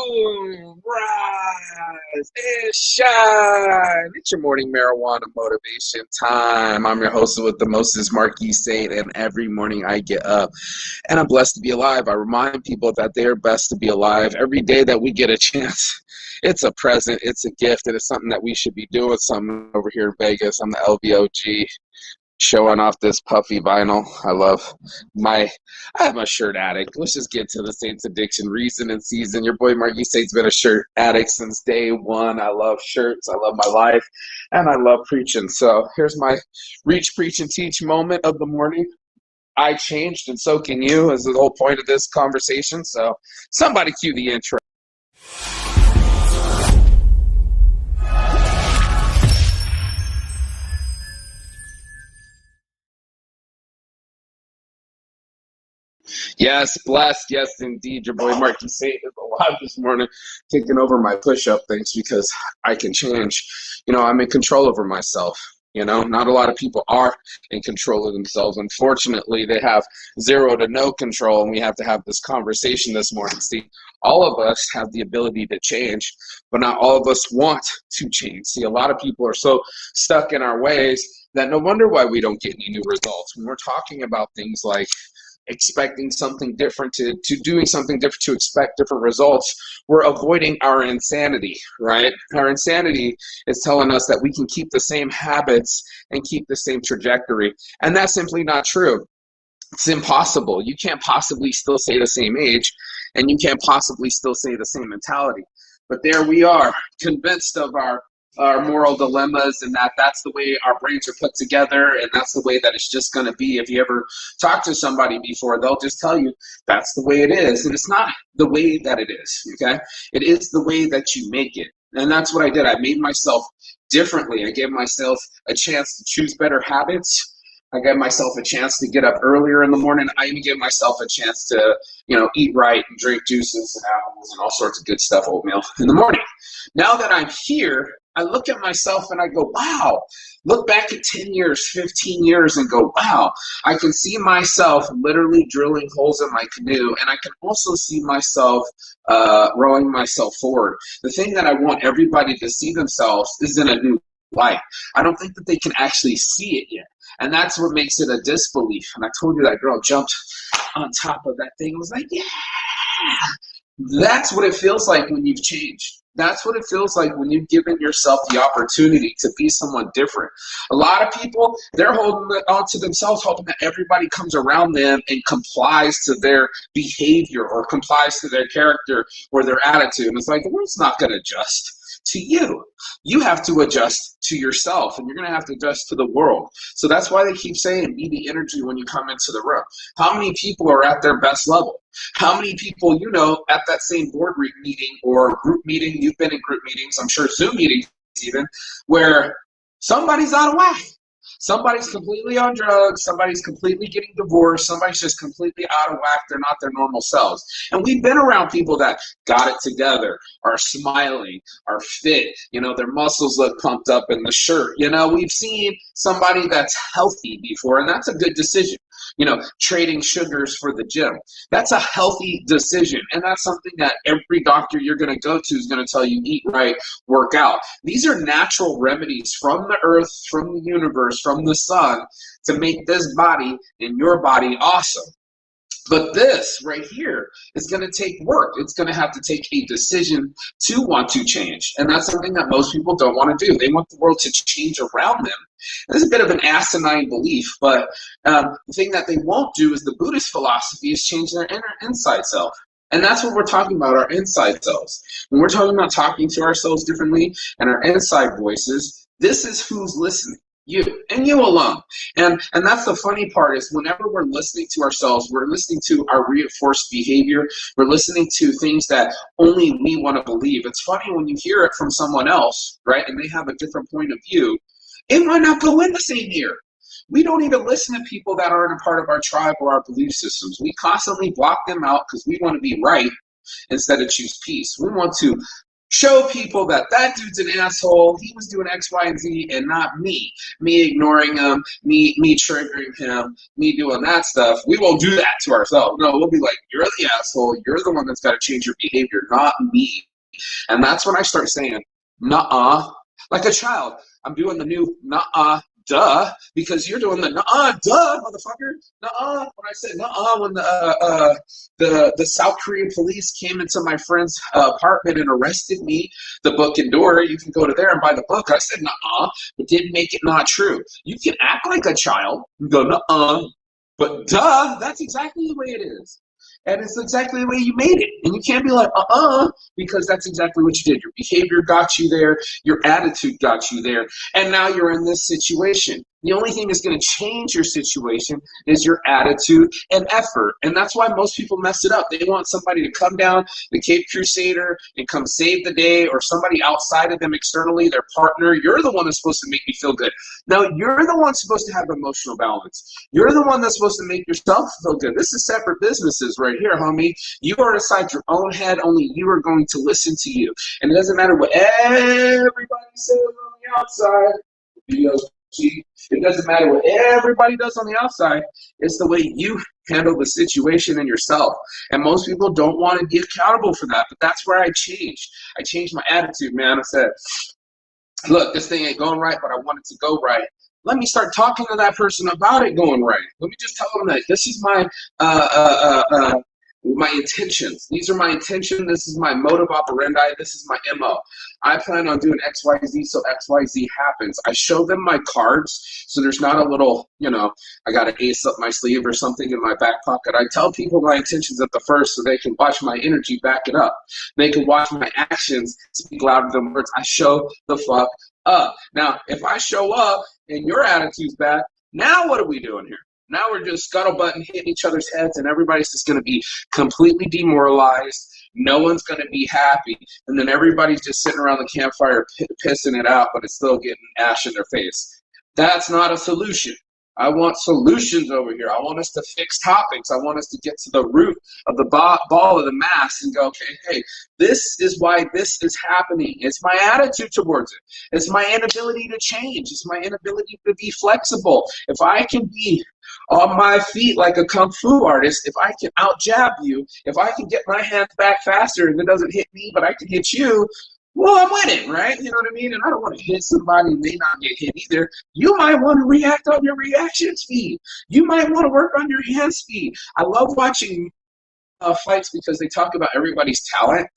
Boom, rise, and shine. It's your morning marijuana motivation time. I'm your host with the Moses Marquis Saint, and every morning I get up and I'm blessed to be alive. I remind people that they are best to be alive every day that we get a chance. It's a present, it's a gift, and it's something that we should be doing something over here in Vegas. I'm the LVOG showing off this puffy vinyl. I'm a shirt addict. Let's just get to the Saints addiction reason and season. Your boy Marky Saint's been a shirt addict since day one. I love shirts. I love my life. And I love preaching. So here's my reach, preach, and teach moment of the morning. I changed and so can you is the whole point of this conversation. So somebody cue the intro. Yes, blessed. Yes, indeed. Your boy Marky Saint is alive this morning, taking over my push-up things because I can change. I'm in control over myself. Not a lot of people are in control of themselves. Unfortunately, they have zero to no control, and we have to have this conversation this morning. See, all of us have the ability to change, but not all of us want to change. See, a lot of people are so stuck in our ways that no wonder why we don't get any new results. When we're talking about things like expecting something different to doing something different to expect different results, we're avoiding our insanity, right? Our insanity is telling us that we can keep the same habits and keep the same trajectory, and that's simply not true. It's impossible. You can't possibly still say the same age, and you can't possibly still say the same mentality. But there we are, convinced of our moral dilemmas, and that's the way our brains are put together, and that's the way that it's just going to be. If you ever talk to somebody before, they'll just tell you that's the way it is, and it's not the way that it is. Okay, it is the way that you make it, and that's what I did. I made myself differently. I gave myself a chance to choose better habits. I gave myself a chance to get up earlier in the morning. I even gave myself a chance to, eat right and drink juices and apples and all sorts of good stuff, oatmeal in the morning. Now that I'm here, I look at myself and I go, wow, look back at 10 years, 15 years and go, wow, I can see myself literally drilling holes in my canoe, and I can also see myself rowing myself forward. The thing that I want everybody to see themselves is in a new light. I don't think that they can actually see it yet. And that's what makes it a disbelief. And I told you that girl jumped on top of that thing and was like, yeah. That's what it feels like when you've changed. That's what it feels like when you've given yourself the opportunity to be someone different. A lot of people, they're holding on to themselves, hoping that everybody comes around them and complies to their behavior or complies to their character or their attitude. And it's like, the world's not going to adjust to you. You have to adjust to yourself, and you're going to have to adjust to the world. So that's why they keep saying, be the energy when you come into the room. How many people are at their best level? How many people, at that same board meeting or group meeting, you've been in group meetings, I'm sure Zoom meetings even, where somebody's out of whack. Somebody's completely on drugs, somebody's completely getting divorced, somebody's just completely out of whack, they're not their normal selves. And we've been around people that got it together, are smiling, are fit, their muscles look pumped up in the shirt. We've seen somebody that's healthy before, and that's a good decision. Trading sugars for the gym. That's a healthy decision. And that's something that every doctor you're going to go to is going to tell you, eat right, work out. These are natural remedies from the earth, from the universe, from the sun to make this body and your body awesome. But this right here is going to take work. It's going to have to take a decision to want to change. And that's something that most people don't want to do. They want the world to change around them. This is a bit of an asinine belief, but the thing that they won't do is the Buddhist philosophy is change their inside self. And that's what we're talking about, our inside selves. When we're talking about talking to ourselves differently and our inside voices, this is who's listening. You and you alone. And that's the funny part is whenever we're listening to ourselves, we're listening to our reinforced behavior. We're listening to things that only we want to believe. It's funny when you hear it from someone else, right? And they have a different point of view. It might not go in the same ear. We don't even listen to people that aren't a part of our tribe or our belief systems. We constantly block them out because we want to be right instead of choose peace. We want to Show people that that dude's an asshole. He was doing X, Y, and Z, and not me. Me ignoring him, me triggering him, me doing that stuff. We won't do that to ourselves. No, we'll be like, you're the asshole. You're the one that's got to change your behavior, not me. And that's when I start saying, nuh-uh, like a child. I'm doing the new nuh-uh, duh, because you're doing the nuh-uh, duh, motherfucker. Nuh-uh. When I said nuh-uh, when the South Korean police came into my friend's apartment and arrested me, the book and door, you can go to there and buy the book. I said nuh-uh, but didn't make it not true. You can act like a child and go nuh-uh, but duh, that's exactly the way it is. And it's exactly the way you made it. And you can't be like, because that's exactly what you did. Your behavior got you there. Your attitude got you there. And now you're in this situation. The only thing that's going to change your situation is your attitude and effort. And that's why most people mess it up. They want somebody to come down, the Cape Crusader, and come save the day, or somebody outside of them externally, their partner. You're the one that's supposed to make me feel good. No, you're the one supposed to have emotional balance. You're the one that's supposed to make yourself feel good. This is separate businesses right here, homie. You are inside your own head. Only you are going to listen to you. And it doesn't matter what everybody says on the outside. It doesn't matter what everybody does on the outside. It's the way you handle the situation and yourself. And most people don't want to be accountable for that. But that's where I changed. I changed my attitude, man. I said, look, this thing ain't going right, but I want it to go right. Let me start talking to that person about it going right. Let me just tell them that this is my intentions. These are my intentions. This is my modus operandi. This is my MO. I plan on doing X, Y, Z, so X, Y, Z happens. I show them my cards, so there's not a little, I got an ace up my sleeve or something in my back pocket. I tell people my intentions at the first so they can watch my energy back it up. They can watch my actions speak louder than words. I show the fuck up. Now, if I show up and your attitude's bad, now what are we doing here? Now we're just scuttlebutting, hitting each other's heads, and everybody's just going to be completely demoralized. No one's going to be happy. And then everybody's just sitting around the campfire pissing it out, but it's still getting ash in their face. That's not a solution. I want solutions over here. I want us to fix topics. I want us to get to the root of the ball of the mass and go, okay, hey, this is why this is happening. It's my attitude towards it. It's my inability to change. It's my inability to be flexible. If I can be on my feet like a kung fu artist, if I can out jab you, if I can get my hands back faster and it doesn't hit me, but I can hit you, well, I'm winning, right? You know what I mean? And I don't want to hit somebody and they not get hit either. You might want to react on your reaction speed. You might want to work on your hand speed. I love watching fights because they talk about everybody's talent.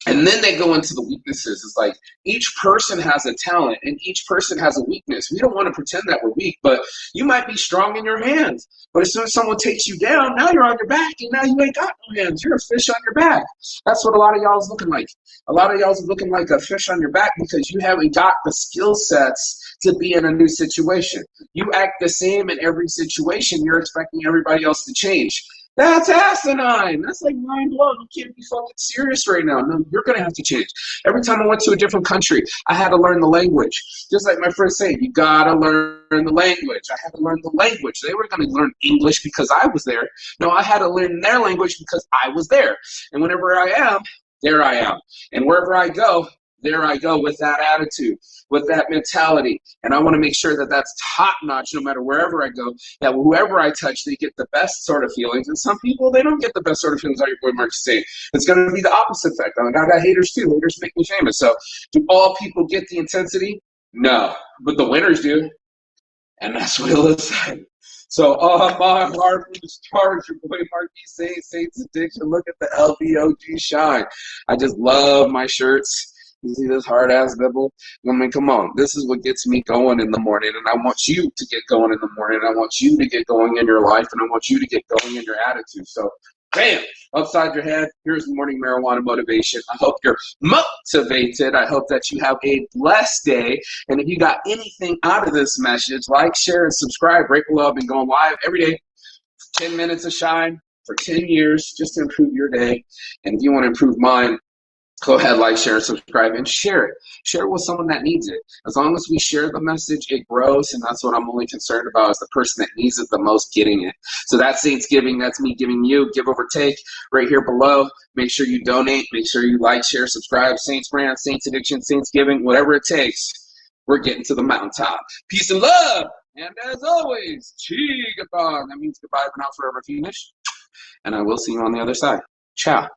And then they go into the weaknesses. It's like each person has a talent and each person has a weakness. We don't want to pretend that we're weak, but you might be strong in your hands. But as soon as someone takes you down, now you're on your back and now you ain't got no hands. You're a fish on your back. That's what a lot of y'all is looking like. A lot of y'all is looking like a fish on your back because you haven't got the skill sets to be in a new situation. You act the same in every situation. You're expecting everybody else to change. That's asinine. That's like mind blowing. You can't be fucking serious right now. No, you're going to have to change. Every time I went to a different country, I had to learn the language. Just like my friend said, you got to learn the language. I had to learn the language. They were going to learn English because I was there. No, I had to learn their language because I was there. And whenever I am, there I am. And wherever I go, there I go with that attitude, with that mentality. And I want to make sure that that's top notch no matter wherever I go, that whoever I touch, they get the best sort of feelings. And some people, they don't get the best sort of feelings, like your boy Mark is saying. It's going to be the opposite effect. I got haters too. Haters make me famous. So do all people get the intensity? No. But the winners do. And that's what it said. So, my heart from the stars, your boy Marquis saying Saints Addiction. Look at the LBOG shine. I just love my shirts. You see this hard-ass nibble? I mean, come on. This is what gets me going in the morning, and I want you to get going in the morning. I want you to get going in your life, and I want you to get going in your attitude. So, bam, upside your head. Here's the morning marijuana motivation. I hope you're motivated. I hope that you have a blessed day. And if you got anything out of this message, like, share, and subscribe. Right below. I've been going live every day. 10 minutes of shine for 10 years just to improve your day. And if you want to improve mine, Go ahead, like, share, subscribe, and share it. Share it with someone that needs it. As long as we share the message, it grows, and that's what I'm only concerned about is the person that needs it the most getting it. So that's Saints Giving. That's me giving you. Give over take right here below. Make sure you donate. Make sure you like, share, subscribe. Saints Brand, Saints Addiction, Saints Giving, whatever it takes. We're getting to the mountaintop. Peace and love. And as always, Chigathon. That means goodbye, but not forever finish. And I will see you on the other side. Ciao.